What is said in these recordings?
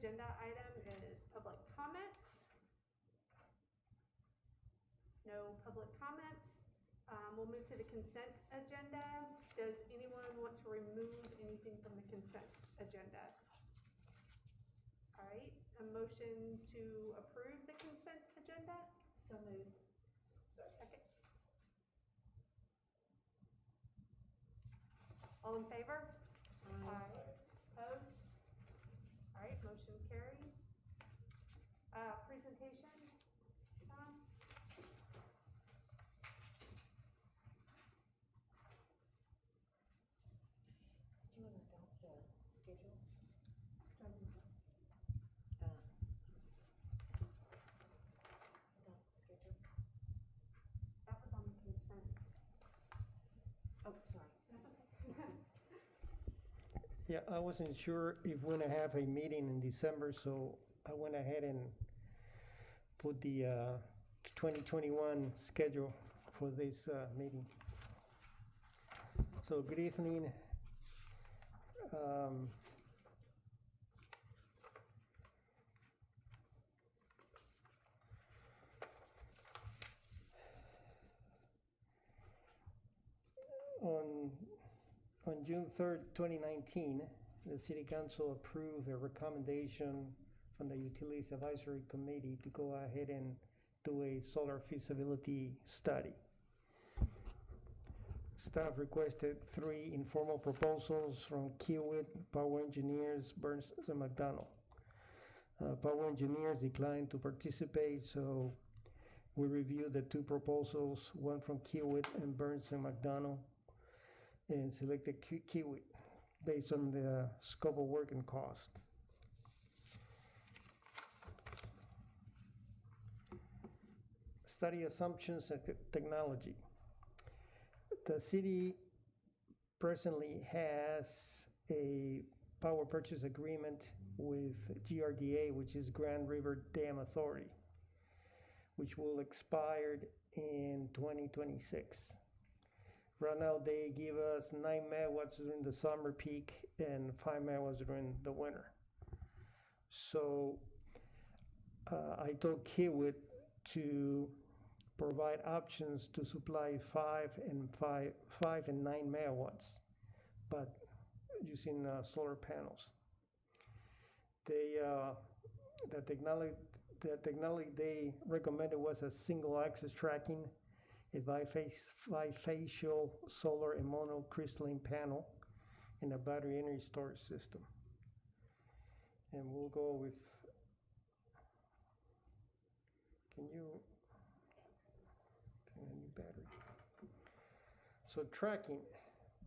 agenda item is public comments. No public comments. We'll move to the consent agenda. Does anyone want to remove anything from the consent agenda? All right, a motion to approve the consent agenda? So moved. Second. All in favor? Aye. Opposed? All right, motion carries. Presentation, Tom? Do you want to adopt the schedule? Adopt the schedule. That was on the consent. Oh, sorry. That's okay. Yeah, I wasn't sure if we're gonna have a meeting in December, so I went ahead and put the 2021 schedule for this meeting. So good evening. On June 3rd, 2019, the City Council approved a recommendation from the Utilities Advisory Committee to go ahead and do a solar feasibility study. Staff requested 3 informal proposals from Kiewit, Power Engineers, Burns, and McDonald. Power Engineers declined to participate, so we reviewed the 2 proposals, one from Kiewit and Burns and McDonald, and selected Kiewit based on the scope of work and cost. Study assumptions and technology. The city presently has a power purchase agreement with GRDA, which is Grand River Dam Authority, which will expire in 2026. Right now, they give us 9 megawatts during the summer peak and 5 megawatts during the winter. So I told Kiewit to provide options to supply 5 and 9 megawatts, but using solar panels. The technology they recommended was a single axis tracking, a bifacial solar and monocrystalline panel, and a battery energy storage system. And we'll go with, can you, a new battery. So tracking,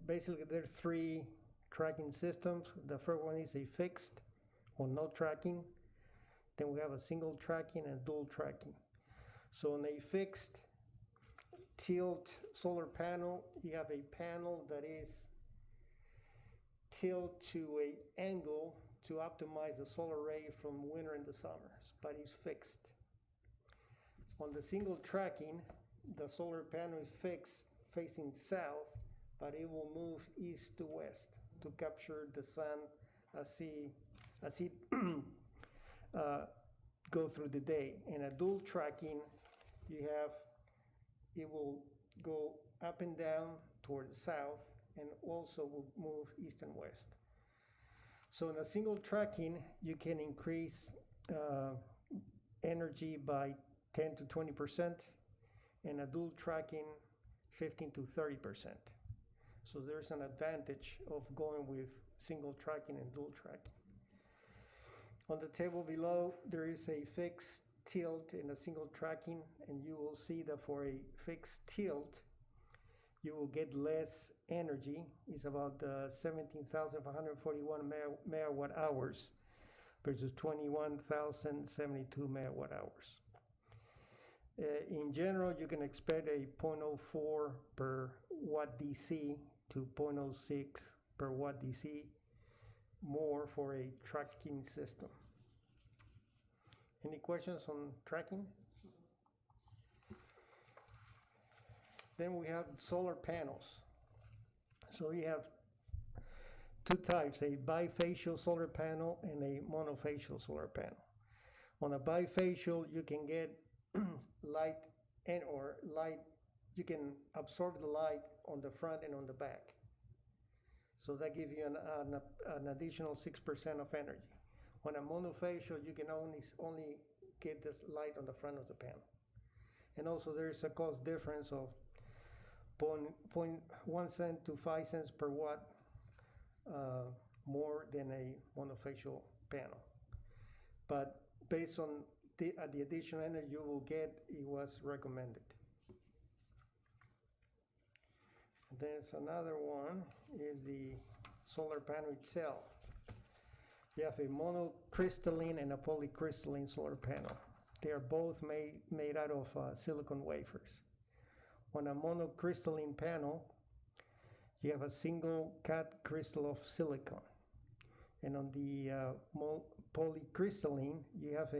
basically there are 3 tracking systems. The first one is a fixed or no tracking. Then we have a single tracking and dual tracking. So on a fixed tilt solar panel, you have a panel that is tilt to an angle to optimize the solar ray from winter into summer, but it's fixed. On the single tracking, the solar panel is fixed facing south, but it will move east to west to capture the sun as it go through the day. In a dual tracking, it will go up and down toward the south and also will move east and west. So in a single tracking, you can increase energy by 10 to 20%, and a dual tracking 15 to 30%. So there's an advantage of going with single tracking and dual tracking. On the table below, there is a fixed tilt and a single tracking, and you will see that for a fixed tilt, you will get less energy. It's about 17,541 megawatt hours versus 21,072 megawatt hours. In general, you can expect a 0.04 per watt DC to 0.06 per watt DC more for a tracking system. Any questions on tracking? Then we have solar panels. So we have two types, a bifacial solar panel and a monofacial solar panel. On a bifacial, you can get light you can absorb the light on the front and on the back. So that gives you an additional 6% of energy. On a monofacial, you can only get this light on the front of the panel. And also there's a cost difference of 0.1 cent to 5 cents per watt more than a monofacial panel. But based on the additional energy you will get, it was recommended. There's another one, is the solar panel itself. You have a monocrystalline and a polycrystalline solar panel. They are both made out of silicon wafers. On a monocrystalline panel, you have a single cut crystal of silicon. And on the polycrystalline, you have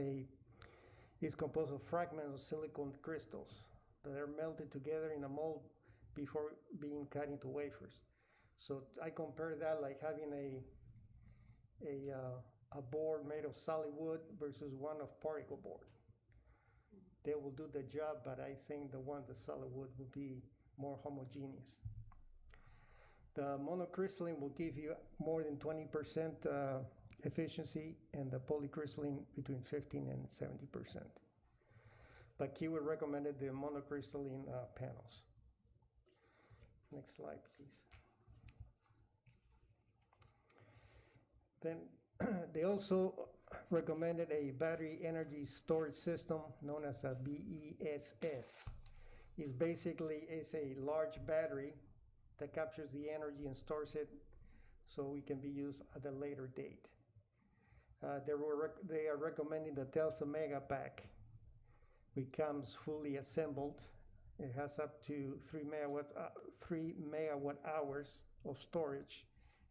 it's composed of fragments of silicon crystals that are melted together in a mold before being cut into wafers. So I compare that like having a board made of solid wood versus one of particle board. They will do the job, but I think the solid wood will be more homogeneous. The monocrystalline will give you more than 20% efficiency, and the polycrystalline between 15 and 70%. But Kiwi recommended the monocrystalline panels. Next slide, please. Then they also recommended a battery energy storage system known as a BESS. It's basically a large battery that captures the energy and stores it so it can be used at a later date. They are recommending the Telsa Mega Pack, which comes fully assembled. It has up to 3 megawatt hours of storage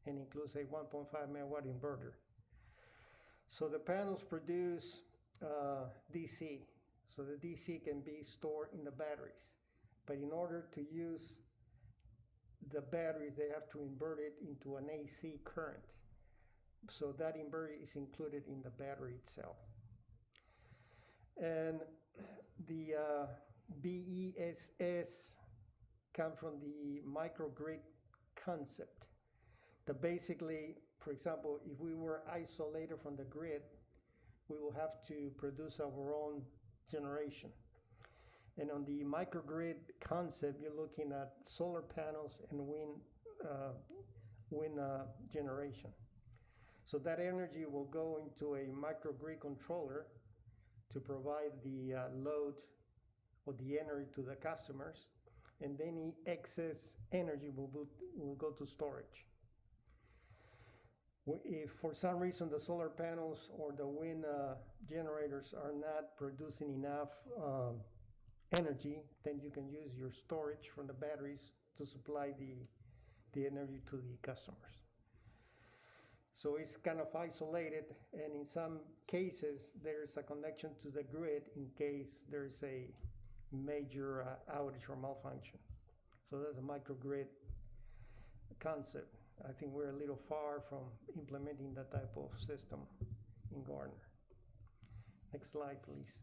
and includes a 1.5 megawatt inverter. So the panels produce DC. So the DC can be stored in the batteries. But in order to use the batteries, they have to invert it into an AC current. So that inverter is included in the battery itself. And the BESS come from the microgrid concept. That basically, for example, if we were isolated from the grid, we will have to produce our own generation. And on the microgrid concept, you're looking at solar panels and wind generation. So that energy will go into a microgrid controller to provide the load or the energy to the customers, and any excess energy will go to storage. If for some reason the solar panels or the wind generators are not producing enough energy, then you can use your storage from the batteries to supply the energy to the customers. So it's kind of isolated, and in some cases there's a connection to the grid in case there's a major outage or malfunction. So that's a microgrid concept. I think we're a little far from implementing that type of system in Gardner. Next slide, please.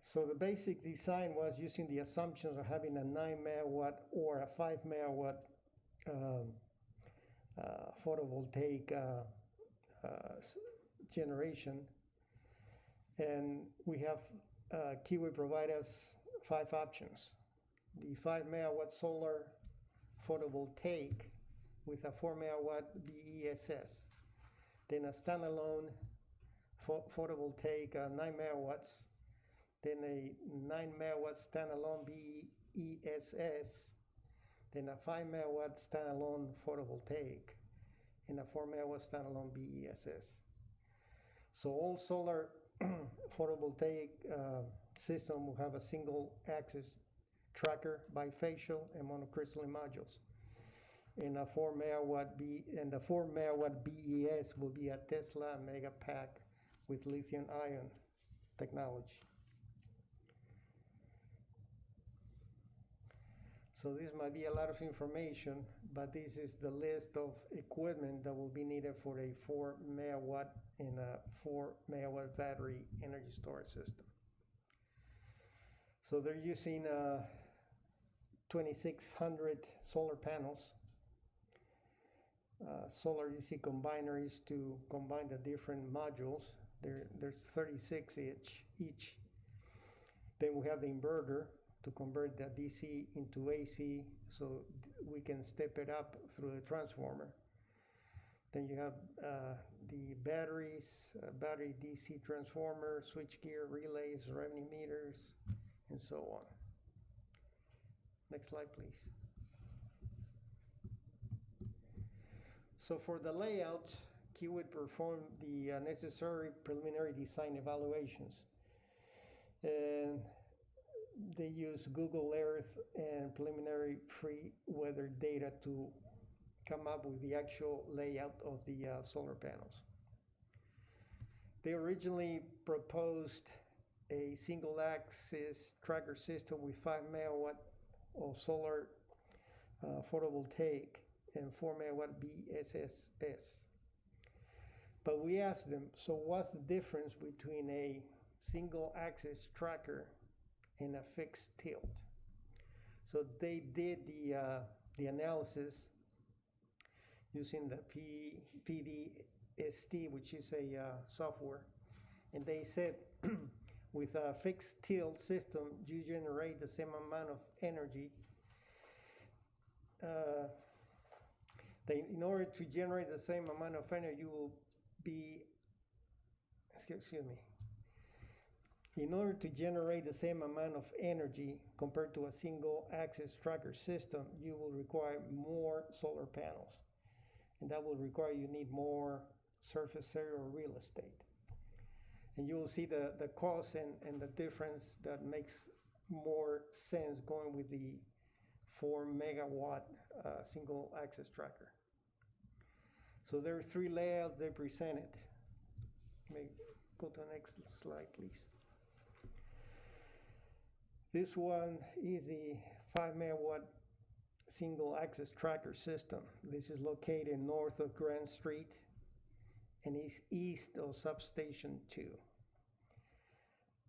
So the basic design was using the assumptions of having a 9 megawatt or a 5 megawatt photovoltaic generation. And we have, Kiwi provide us 5 options. The 5 megawatt solar photovoltaic with a 4 megawatt BESS. Then a standalone photovoltaic 9 megawatts. Then a 9 megawatt standalone BESS. Then a 5 megawatt standalone photovoltaic. And a 4 megawatt standalone BESS. So all solar photovoltaic system will have a single axis tracker, bifacial, and monocrystalline modules. And the 4 megawatt BES will be a Tesla Mega Pack with lithium-ion technology. So this might be a lot of information, but this is the list of equipment that will be needed for a 4 megawatt and a 4 megawatt battery energy storage system. So they're using 2,600 solar panels, solar DC combiners to combine the different modules. There's 36 each. Then we have the inverter to convert the DC into AC so we can step it up through the transformer. Then you have the batteries, battery DC transformer, switchgear, relays, revenue meters, and so on. Next slide, please. So for the layout, Kiewit performed the necessary preliminary design evaluations. And they use Google Earth and preliminary free weather data to come up with the actual layout of the solar panels. They originally proposed a single axis tracker system with 5 megawatt of solar photovoltaic and 4 megawatt BSSS. But we asked them, so what's the difference between a single axis tracker and a fixed tilt? So they did the analysis using the PVST, which is a software, and they said with a fixed tilt system, you generate the same amount of energy. In order to generate the same amount of energy, you will be, excuse me, in order to generate the same amount of energy compared to a single axis tracker system, you will require more solar panels. And that will require you need more surface area or real estate. And you will see the cost and the difference that makes more sense going with the 4 megawatt single axis tracker. So there are 3 layouts they presented. May go to the next slide, please. This one is the 5 megawatt single axis tracker system. This is located north of Grand Street and is east of Substation 2.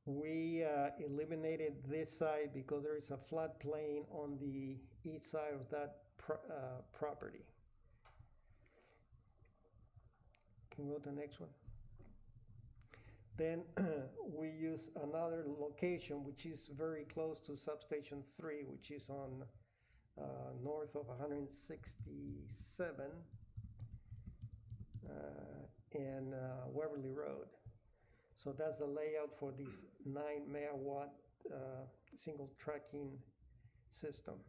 We eliminated this side because there is a floodplain on the east side of that property. Can we go to the next one? Then we use another location which is very close to Substation 3, which is on north of 167 and Waverly Road. So that's the layout for the 9 megawatt single tracking system.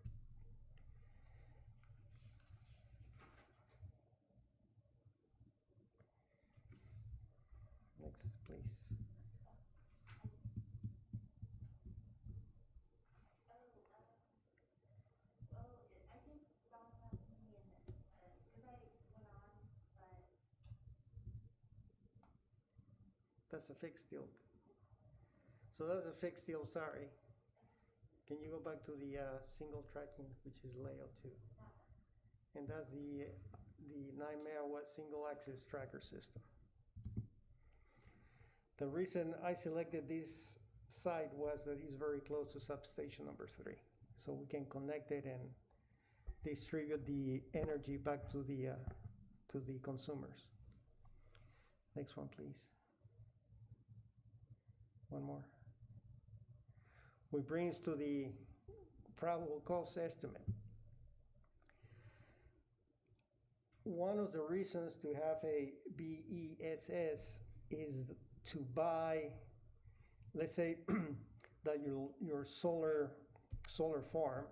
Next, please. That's a fixed tilt. So that's a fixed tilt, sorry. Can you go back to the single tracking, which is layout 2? And that's the 9 megawatt single axis tracker system. The reason I selected this site was that it's very close to substation number 3. So we can connect it and distribute the energy back to the consumers. Next one, please. One more. We bring us to the probable cost estimate. One of the reasons to have a BESS is to buy, let's say that your solar farm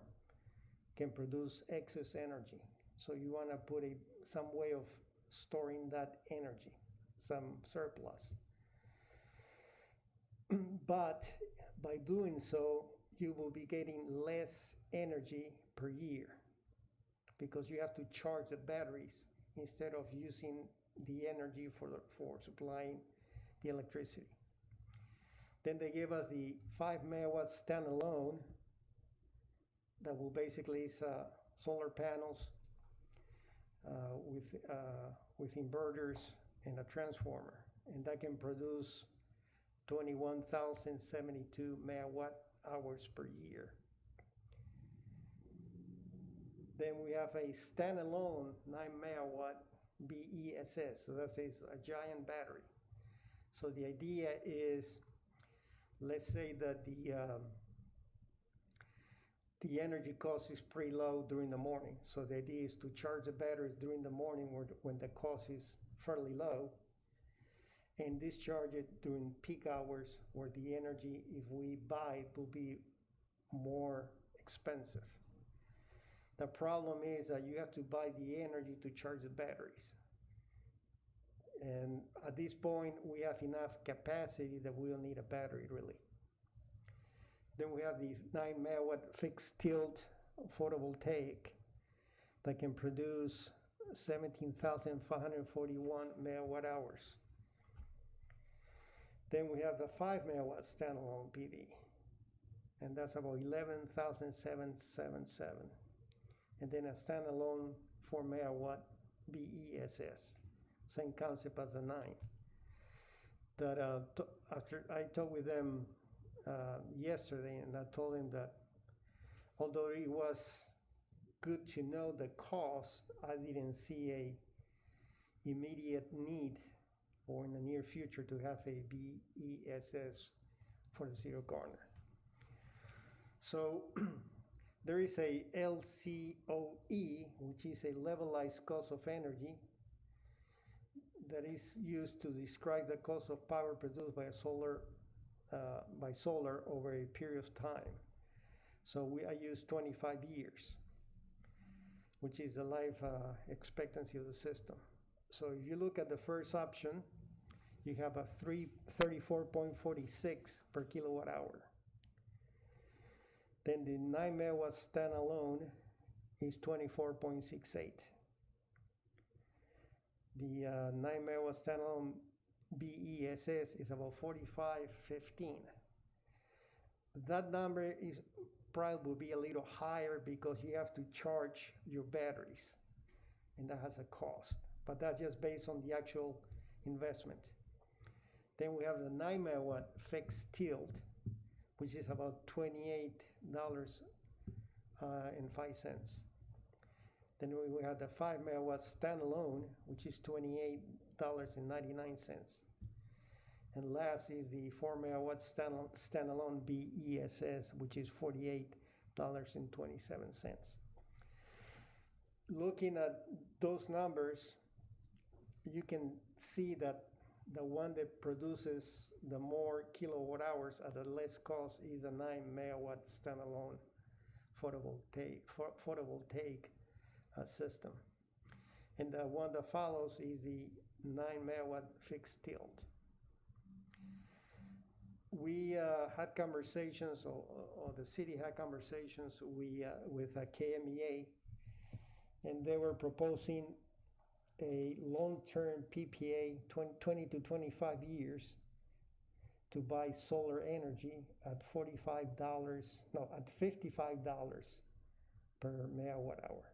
can produce excess energy. So you want to put some way of storing that energy, some surplus. But by doing so, you will be getting less energy per year because you have to charge the batteries instead of using the energy for supplying the electricity. Then they gave us the 5 megawatt standalone, that will basically is solar panels with inverters and a transformer, and that can produce 21,072 megawatt hours per year. Then we have a standalone 9 megawatt BESS, so that's a giant battery. So the idea is, let's say that the energy cost is pretty low during the morning. So the idea is to charge the batteries during the morning when the cost is fairly low, and discharge it during peak hours where the energy, if we buy it, will be more expensive. The problem is that you have to buy the energy to charge the batteries. And at this point, we have enough capacity that we don't need a battery really. Then we have the 9 megawatt fixed tilt photovoltaic that can produce 17,541 megawatt hours. Then we have the 5 megawatt standalone PV, and that's about 11,777. And then a standalone 4 megawatt BESS, same concept as the 9. That after I talked with them yesterday, and I told them that although it was good to know the cost, I didn't see a immediate need or in the near future to have a BESS for the city of Gardner. So there is a LCOE, which is a levelized cost of energy that is used to describe the cost of power produced by solar over a period of time. So I use 25 years, which is the life expectancy of the system. So if you look at the first option, you have a 34.46 per kilowatt hour. Then the 9 megawatt standalone is 24.68. The 9 megawatt standalone BESS is about 45.15. That number is probably will be a little higher because you have to charge your batteries, and that has a cost. But that's just based on the actual investment. Then we have the 9 megawatt fixed tilt, which is about $28.05. Then we have the 5 megawatt standalone, which is $28.99. And last is the 4 megawatt standalone BESS, which is $48.27. Looking at those numbers, you can see that the one that produces the more kilowatt hours at the less cost is the 9 megawatt standalone photovoltaic system. And the one that follows is the 9 megawatt fixed tilt. We had conversations, or the city had conversations with KMEA, and they were proposing a long-term PPA, 20 to 25 years, to buy solar energy at $55 per megawatt hour.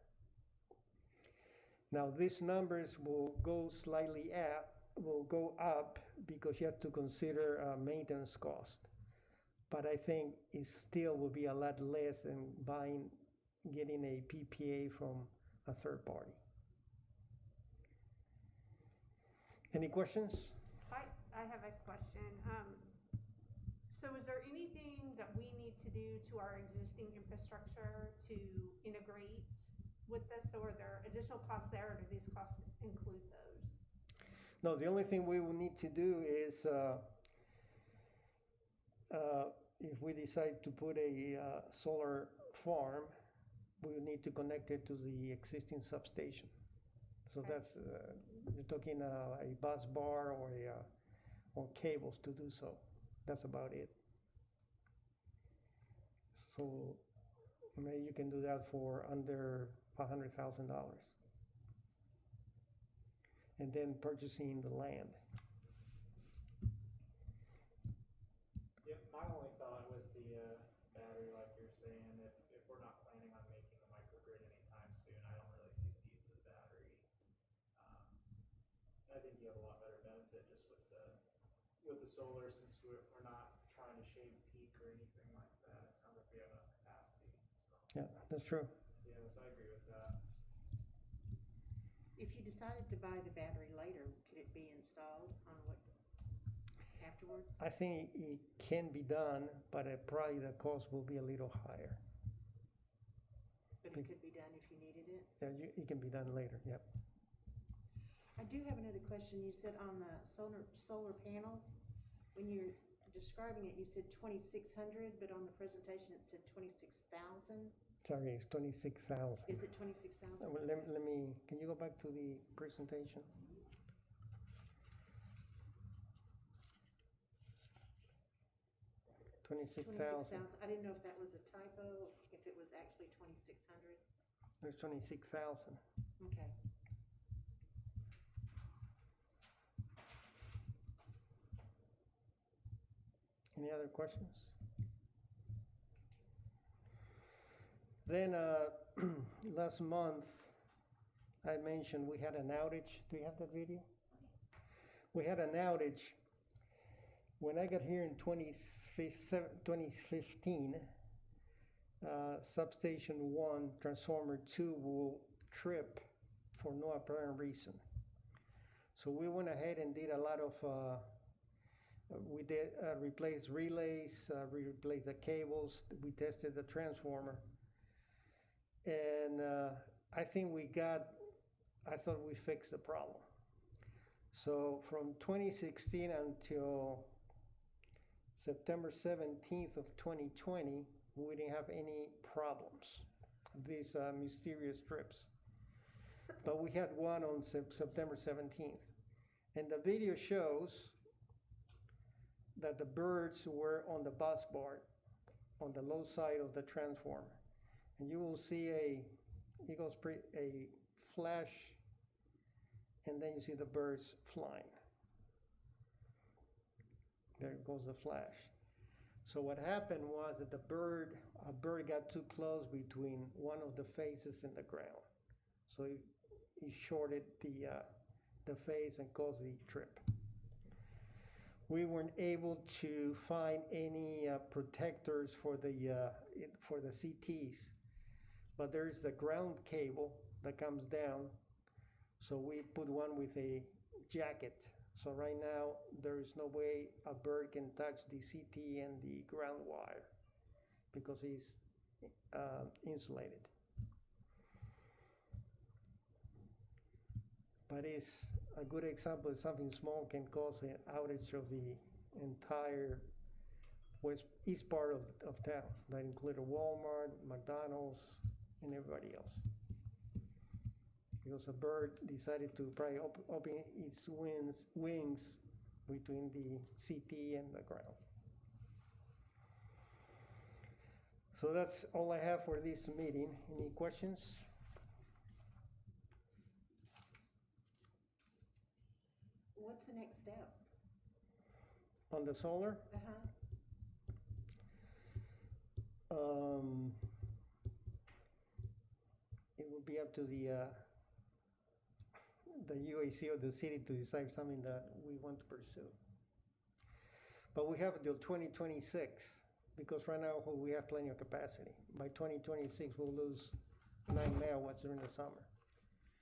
Now these numbers will go up because you have to consider maintenance cost. But I think it still will be a lot less than getting a PPA from a third party. Any questions? I have a question. So is there anything that we need to do to our existing infrastructure to integrate with this? So are there additional costs there, or do these costs include those? No, the only thing we will need to do is if we decide to put a solar farm, we will need to connect it to the existing substation. So okay. That's you're talking a bus bar or cables to do so. That's about it. So maybe you can do that for under $500,000, and then purchasing the land. Yep, my only thought with the battery, like you're saying, if we're not planning I think you have a lot better benefit just with the solar, since we're not trying to shave peak or anything like that. It sounds like we have enough capacity, so, Yeah, that's true. yeah, so I agree with that. If you decided to buy the battery later, could it be installed on what, afterwards? I think it can be done, but probably the cost will be a little higher. But it could be done if you needed it? Yeah, it can be done later, yep. I do have another question. You said on the solar panels, when you're describing it, you said 2,600, but on the presentation it said 26,000. Sorry, it's 26,000. Is it 26,000? Well, let me, can you go back to the presentation? 26,000. I didn't know if that was a typo, if it was actually 2,600. There's 26,000. Okay. Any other questions? Then last month, I mentioned we had an outage. Do you have that video? We had an outage. When I got here in 2015, substation 1, transformer 2 will trip for no apparent reason. So we went ahead and did a lot of, we did replace relays, we replaced the cables, we tested the transformer. And I think I thought we fixed the problem. So from 2016 until September 17th of 2020, we didn't have any problems, these mysterious trips. But we had one on September 17th. And the video shows that the birds were on the bus bar on the low side of the transformer. And you will see a flash, and then you see the birds flying. There goes the flash. So what happened was that a bird got too close between one of the faces and the ground. So he shorted the face and caused the trip. We weren't able to find any protectors for the CTs, but there's the ground cable that comes down. So we put one with a jacket. So right now there is no way a bird can touch the CT and the ground wire because it's insulated. But it's a good example of something small can cause an outage of the entire east part of town. That included Walmart, McDonald's, and everybody else. Because a bird decided to probably open its wings between the CT and the ground. So that's all I have for this meeting. Any questions? What's the next step? On the solar? It would be up to the UAC or the city to decide something that we want to pursue. But we have until 2026, because right now we have plenty of capacity. By 2026, we'll lose 9 megawatts during the summer.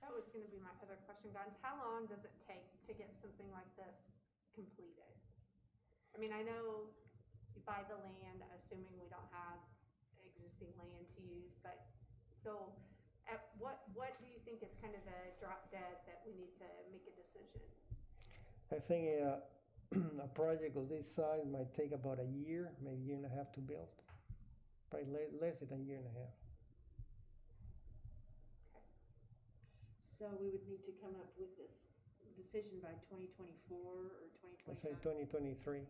That was going to be my other question, guys. How long does it take to get something like this completed? I mean, I know you buy the land, assuming we don't have existing land to use, but so what do you think is kind of the drop dead that we need to make a decision? I think a project of this size might take about a year, maybe a year and a half to build. Probably less than a year and a half. So we would need to come up with this decision by 2024 or 2025? Let's say 2023.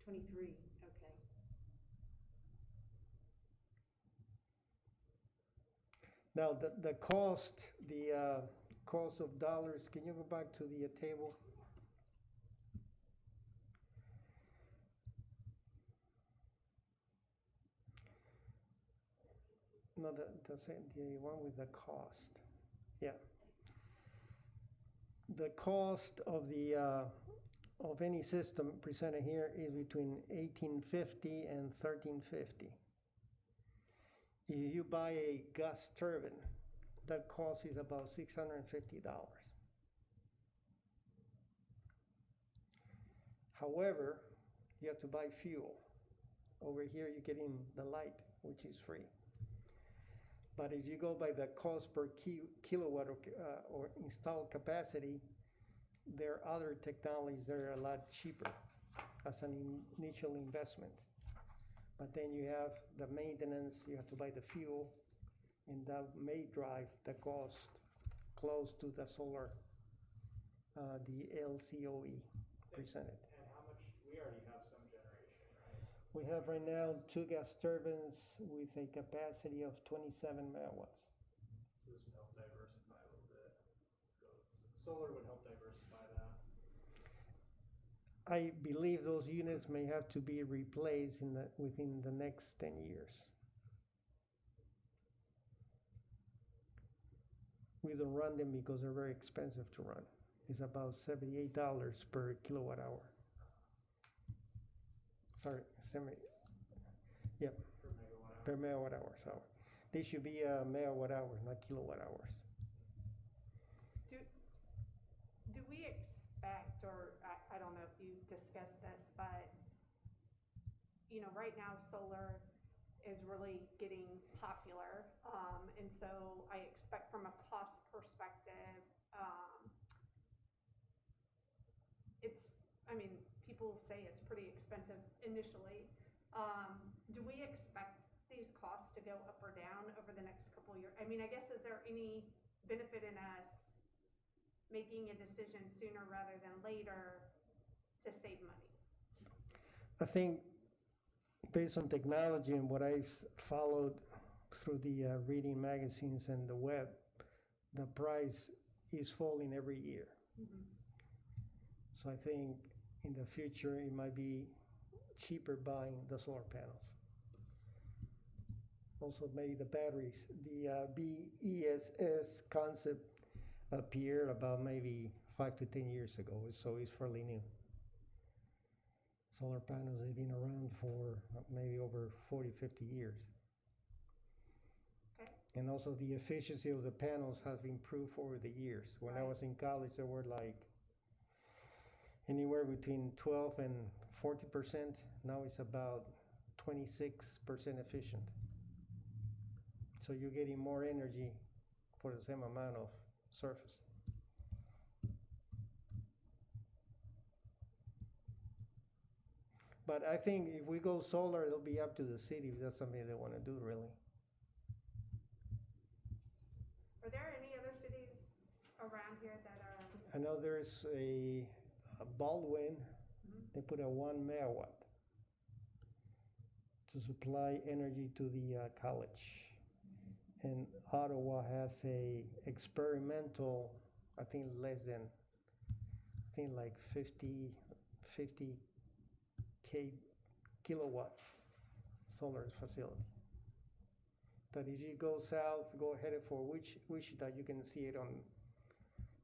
23, okay. Now the cost of dollars, can you go back to the table? No, the one with the cost. Yeah. the cost of the of any system presented here is between $1,850 and $1,350. If you buy a gas turbine, that cost is about $650. However, you have to buy fuel. Over here, you're getting the light, which is free. But if you go by the cost per kilowatt or installed capacity, there are other technologies that are a lot cheaper as an initial investment. But then you have the maintenance, you have to buy the fuel, and that may drive the cost close to the solar, the LCOE presented. And how much, we already have some generation, right? We have right now 2 gas turbines with a capacity of 27 megawatts. So this would help diversify a little bit. Solar would help diversify that. I believe those units may have to be replaced within the next 10 years. We don't run them because they're very expensive to run. It's about $78 per kilowatt hour. Sorry, yep, per megawatt hour. So they should be megawatt hours, not kilowatt hours. Do we expect, or I don't know if you discussed this, but you know, right now solar is really getting popular, and so I expect from a cost perspective, people say it's pretty expensive initially. Do we expect these costs to go up or down over the next couple of years? I mean, I guess, is there any benefit in us making a decision sooner rather than later to save money? I think based on technology and what I've followed through the reading magazines and the web, the price is falling every year. Mm-hmm. So I think in the future it might be cheaper buying the solar panels. Also maybe the batteries. The BESS concept appeared about maybe 5 to 10 years ago, so it's fairly new. Solar panels have been around for maybe over 40, 50 years. Okay. And also the efficiency of the panels has improved over the years. When I was in college, there were like anywhere between 12 and 40%. Now it's about 26% efficient. So you're getting more energy for the same amount of surface. But I think if we go solar, it'll be up to the city if that's something they want to do, really. Are there any other cities around here that are? I know there's a Baldwin. Mm-hmm. They put a 1 megawatt to supply energy to the college. And Ottawa has a experimental, I think like 50 kilowatt solar facility. That if you go south, go headed for Wichita, you can see it on,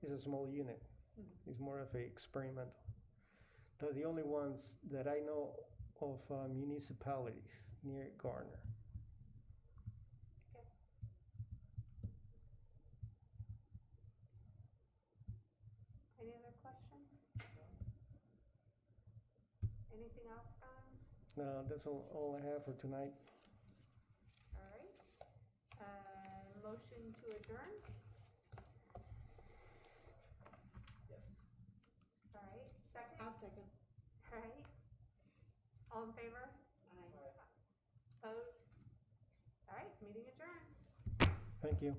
it's a small unit. Mm-hmm. It's more of an experimental. They're the only ones that I know of municipalities near Gardner. Okay. Any other questions? Anything else, guys? No, that's all I have for tonight. All right. Motion to adjourn? Yes. All right. Second? I'll second. All right. All in favor? Aye. Opposed? All right, meeting adjourned. Thank you.